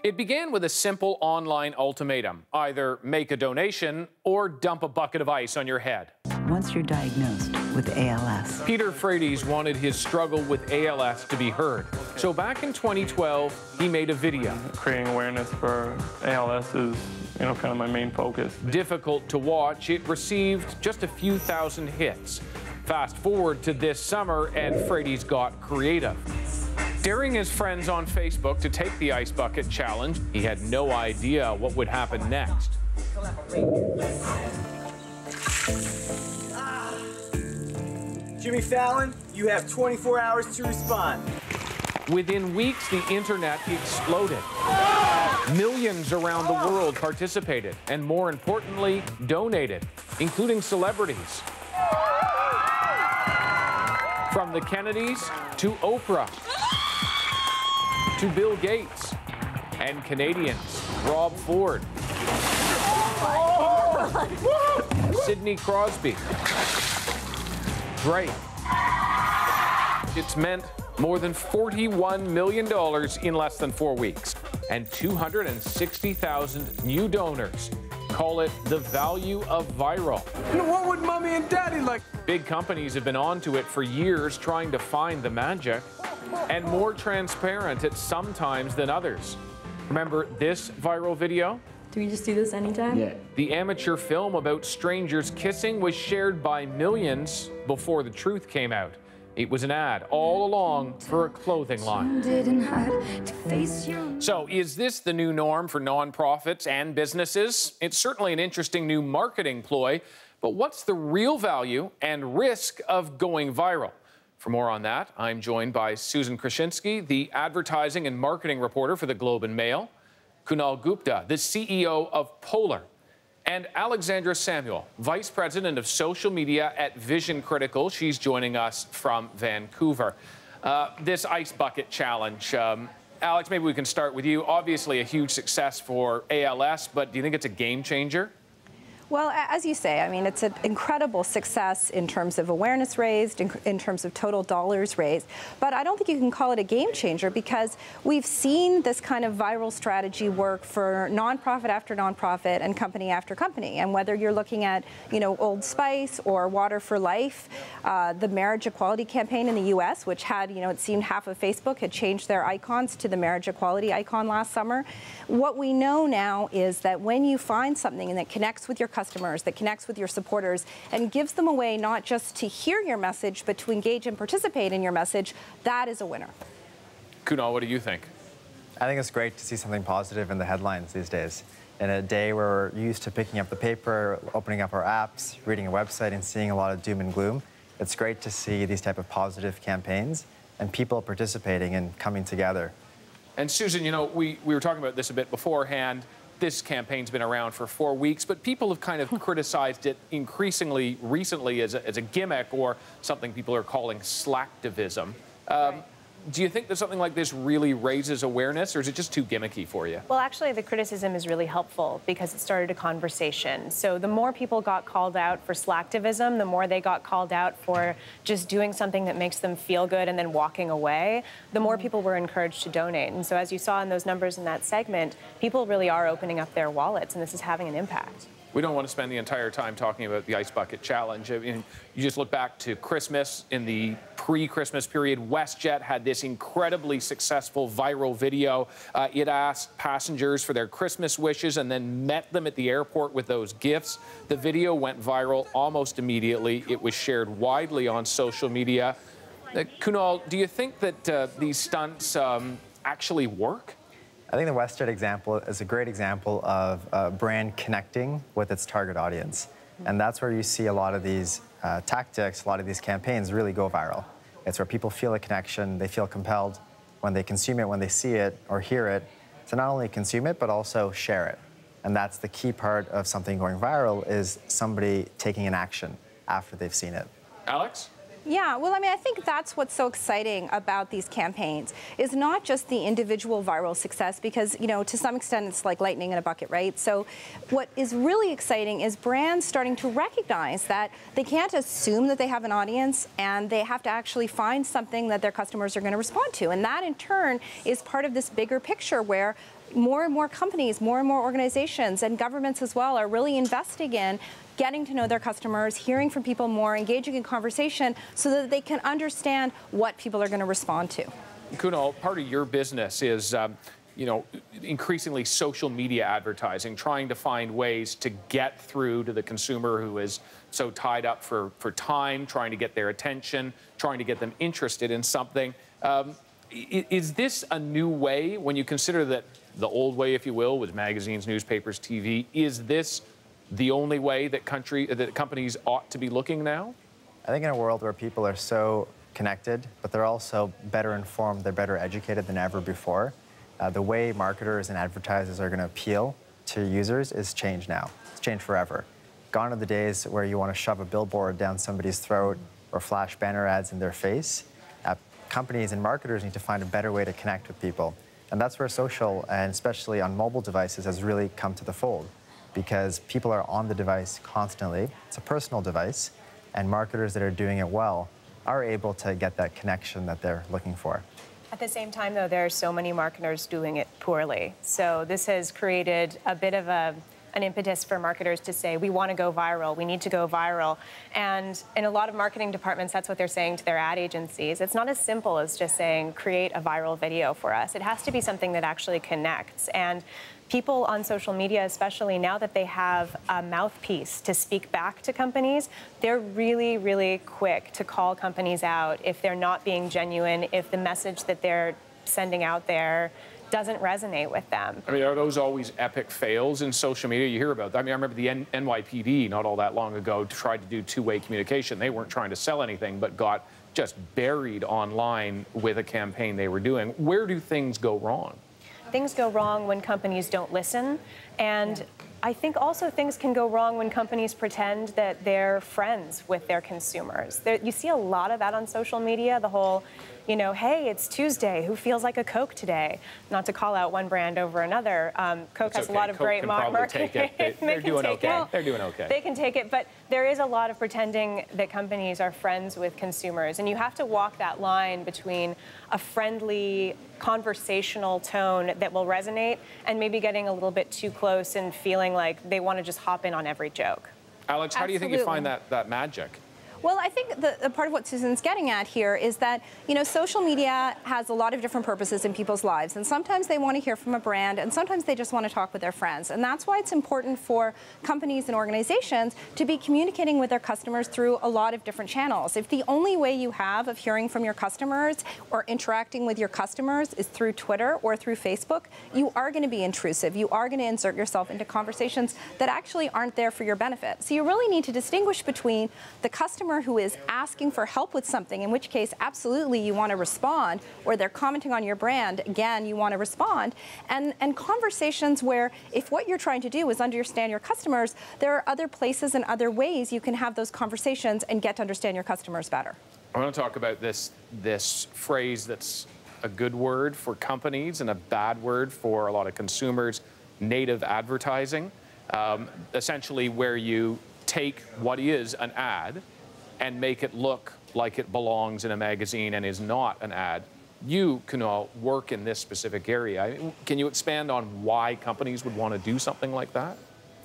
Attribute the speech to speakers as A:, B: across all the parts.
A: It began with a simple online ultimatum: either make a donation or dump a bucket of ice on your head.
B: Once you're diagnosed with ALS.
A: Peter Frates wanted his struggle with ALS to be heard. So back in 2012, he made a video.
C: Creating awareness for ALS is, kind of my main focus.
A: Difficult to watch, it received just a few thousand hits. Fast forward to this summer, and Frates got creative. Daring his friends on Facebook to take the ice bucket challenge, he had no idea what would happen next.
D: Jimmy Fallon, you have 24 hours to respond.
A: Within weeks, the internet exploded. Millions around the world participated, and more importantly, donated, including celebrities. From the Kennedys to Oprah, to Bill Gates, and Canadians, Rob Ford, Sidney Crosby, Drake. It's meant more than $41 million in less than 4 weeks, and 260,000 new donors. Call it the value of viral.
D: What would mommy and daddy like?
A: Big companies have been onto it for years, trying to find the magic, and more transparent at some times than others. Remember this viral video?
E: Do we just do this anytime?
D: Yeah.
A: The amateur film about strangers kissing was shared by millions before the truth came out. It was an ad all along for a clothing line. So is this the new norm for nonprofits and businesses? It's certainly an interesting new marketing ploy, but what's the real value and risk of going viral? For more on that, I'm joined by Susan Krasinski, the advertising and marketing reporter for the Globe and Mail, Kunal Gupta, the CEO of Polar, and Alexandra Samuel, Vice President of Social Media at Vision Critical. She's joining us from Vancouver. This ice bucket challenge, Alex, maybe we can start with you. Obviously a huge success for ALS, but do you think it's a game changer?
F: Well, as you say, I mean, it's an incredible success in terms of awareness raised, in terms of total dollars raised. But I don't think you can call it a game changer, because we've seen this kind of viral strategy work for nonprofit after nonprofit and company after company. And whether you're looking at, Old Spice or Water for Life, the marriage equality campaign in the U.S., which had, it seemed half of Facebook had changed their icons to the marriage equality icon last summer. What we know now is that when you find something that connects with your customers, that connects with your supporters, and gives them a way not just to hear your message, but to engage and participate in your message, that is a winner.
A: Kunal, what do you think?
G: I think it's great to see something positive in the headlines these days. In a day where we're used to picking up the paper, opening up our apps, reading a website, and seeing a lot of doom and gloom, it's great to see these type of positive campaigns and people participating and coming together.
A: And Susan, we were talking about this a bit beforehand. This campaign's been around for 4 weeks, but people have kind of criticized it increasingly recently as a gimmick, or something people are calling Slacktivism. Do you think that something like this really raises awareness, or is it just too gimmicky for you?
H: Well, actually, the criticism is really helpful because it started a conversation. So the more people got called out for slacktivism, the more they got called out for just doing something that makes them feel good and then walking away, the more people were encouraged to donate. And so as you saw in those numbers in that segment, people really are opening up their wallets, and this is having an impact.
A: We don't want to spend the entire time talking about the Ice Bucket Challenge. I mean, you just look back to Christmas. In the pre-Christmas period, Westjet had this incredibly successful viral video. It asked passengers for their Christmas wishes and then met them at the airport with those gifts. The video went viral almost immediately. It was shared widely on social media. Kunal, do you think that these stunts actually work?
G: I think the Westjet example is a great example of a brand connecting with its target audience. And that's where you see a lot of these tactics, a lot of these campaigns really go viral. It's where people feel a connection, they feel compelled when they consume it, when they see it or hear it, to not only consume it, but also share it. And that's the key part of something going viral, is somebody taking an action after they've seen it.
A: Alex?
F: Yeah, well, I mean, I think that's what's so exciting about these campaigns, is not just the individual viral success, because, to some extent it's like lightning in a bucket, right? So what is really exciting is brands starting to recognize that they can't assume that they have an audience, and they have to actually find something that their customers are going to respond to. And that in turn is part of this bigger picture where more and more companies, more and more organizations, and governments as well are really investing in getting to know their customers, hearing from people more, engaging in conversation so that they can understand what people are going to respond to.
A: Kunal, part of your business is increasingly social media advertising, trying to find ways to get through to the consumer who is so tied up for time, trying to get their attention, trying to get them interested in something. Is this a new way when you consider that the old way, if you will, was magazines, newspapers, TV? Is this the only way that companies ought to be looking now?
G: I think in a world where people are so connected, but they're also better informed, they're better educated than ever before, the way marketers and advertisers are going to appeal to users is changed now. It's changed forever. Gone are the days where you want to shove a billboard down somebody's throat or flash banner ads in their face. Companies and marketers need to find a better way to connect with people. And that's where social, and especially on mobile devices, has really come to the fold, because people are on the device constantly. It's a personal device, and marketers that are doing it well are able to get that connection that they're looking for.
H: At the same time, though, there are so many marketers doing it poorly. So this has created a bit of an impetus for marketers to say, we want to go viral, we need to go viral. And in a lot of marketing departments, that's what they're saying to their ad agencies. It's not as simple as just saying, create a viral video for us. It has to be something that actually connects. And people on social media, especially now that they have a mouthpiece to speak back to companies, they're really, really quick to call companies out if they're not being genuine, if the message that they're sending out there doesn't resonate with them.
A: I mean, are those always epic fails in social media? You hear about that. I mean, I remember the NYPD not all that long ago tried to do two-way communication. They weren't trying to sell anything, but got just buried online with a campaign they were doing. Where do things go wrong?
H: Things go wrong when companies don't listen, and I think also things can go wrong when companies pretend that they're friends with their consumers. You see a lot of that on social media, the whole, hey, it's Tuesday, who feels like a Coke today? Not to call out one brand over another. Coke has a lot of great marketing.
A: They're doing okay. They're doing okay.
H: They can take it, but there is a lot of pretending that companies are friends with consumers, and you have to walk that line between a friendly, conversational tone that will resonate and maybe getting a little bit too close and feeling like they want to just hop in on every joke.
A: Alex, how do you think you find that magic?
F: Well, I think the part of what Susan's getting at here is that, social media has a lot of different purposes in people's lives. And sometimes they want to hear from a brand, and sometimes they just want to talk with their friends. And that's why it's important for companies and organizations to be communicating with their customers through a lot of different channels. If the only way you have of hearing from your customers or interacting with your customers is through Twitter or through Facebook, you are going to be intrusive. You are going to insert yourself into conversations that actually aren't there for your benefit. So you really need to distinguish between the customer who is asking for help with something, in which case absolutely you want to respond, or they're commenting on your brand, again you want to respond, and conversations where if what you're trying to do is understand your customers, there are other places and other ways you can have those conversations and get to understand your customers better.
A: I want to talk about this phrase that's a good word for companies and a bad word for a lot of consumers, native advertising, essentially where you take what is an ad and make it look like it belongs in a magazine and is not an ad. You can all work in this specific area. Can you expand on why companies would want to do something like that?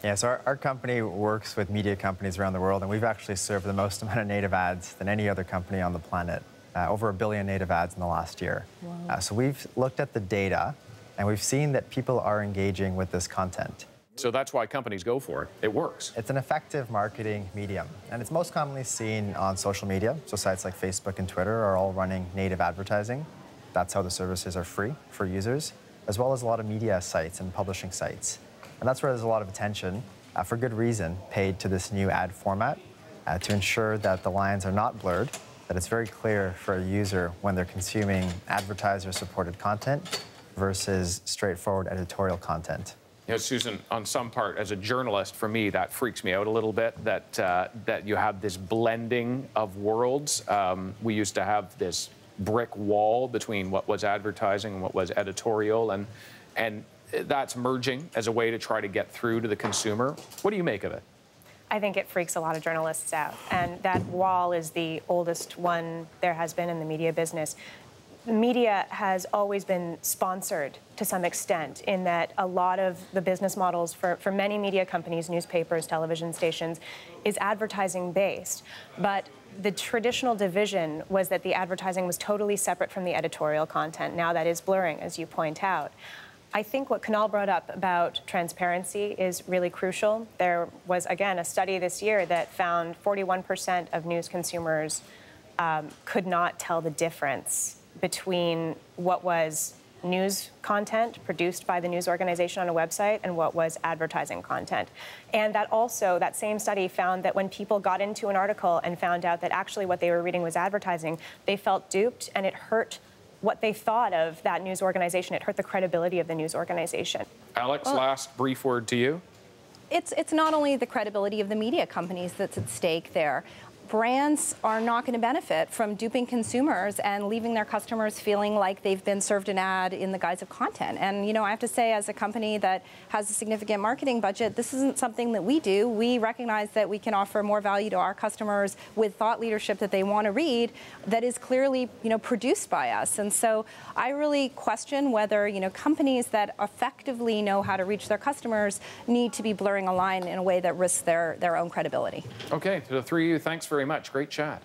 G: Yeah, so our company works with media companies around the world, and we've actually served the most amount of native ads than any other company on the planet. Over 1 billion native ads in the last year. Wow. So we've looked at the data, and we've seen that people are engaging with this content.
A: So that's why companies go for it. It works.
G: It's an effective marketing medium, and it's most commonly seen on social media. So sites like Facebook and Twitter are all running native advertising. That's how the services are free for users, as well as a lot of media sites and publishing sites. And that's where there's a lot of attention, for good reason, paid to this new ad format to ensure that the lines are not blurred, that it's very clear for a user when they're consuming advertiser-supported content versus straightforward editorial content.
A: Susan, on some part, as a journalist, for me, that freaks me out a little bit, that you have this blending of worlds. We used to have this brick wall between what was advertising and what was editorial, and that's merging as a way to try to get through to the consumer. What do you make of it?
H: I think it freaks a lot of journalists out, and that wall is the oldest one there has been in the media business. media has always been sponsored to some extent, in that a lot of the business models for many media companies, newspapers, television stations, is advertising based. But the traditional division was that the advertising was totally separate from the editorial content. Now that is blurring, as you point out. I think what Kunal brought up about transparency is really crucial. There was, again, a study this year that found 41% of news consumers could not tell the difference between what was news content produced by the news organization on a website and what was advertising content. And that also, that same study found that when people got into an article and found out that actually what they were reading was advertising, they felt duped, and it hurt what they thought of that news organization. It hurt the credibility of the news organization.
A: Alex, last brief word to you.
F: It's not only the credibility of the media companies that's at stake there. Brands are not going to benefit from duping consumers and leaving their customers feeling like they've been served an ad in the guise of content. And, you know, I have to say, as a company that has a significant marketing budget, this isn't something that we do. We recognize that we can offer more value to our customers with thought leadership that they want to read that is clearly, you know, produced by us. And so I really question whether, you know, companies that effectively know how to reach their customers need to be blurring a line in a way that risks their own credibility.
A: Okay, to the three of you, thanks very much. Great chat.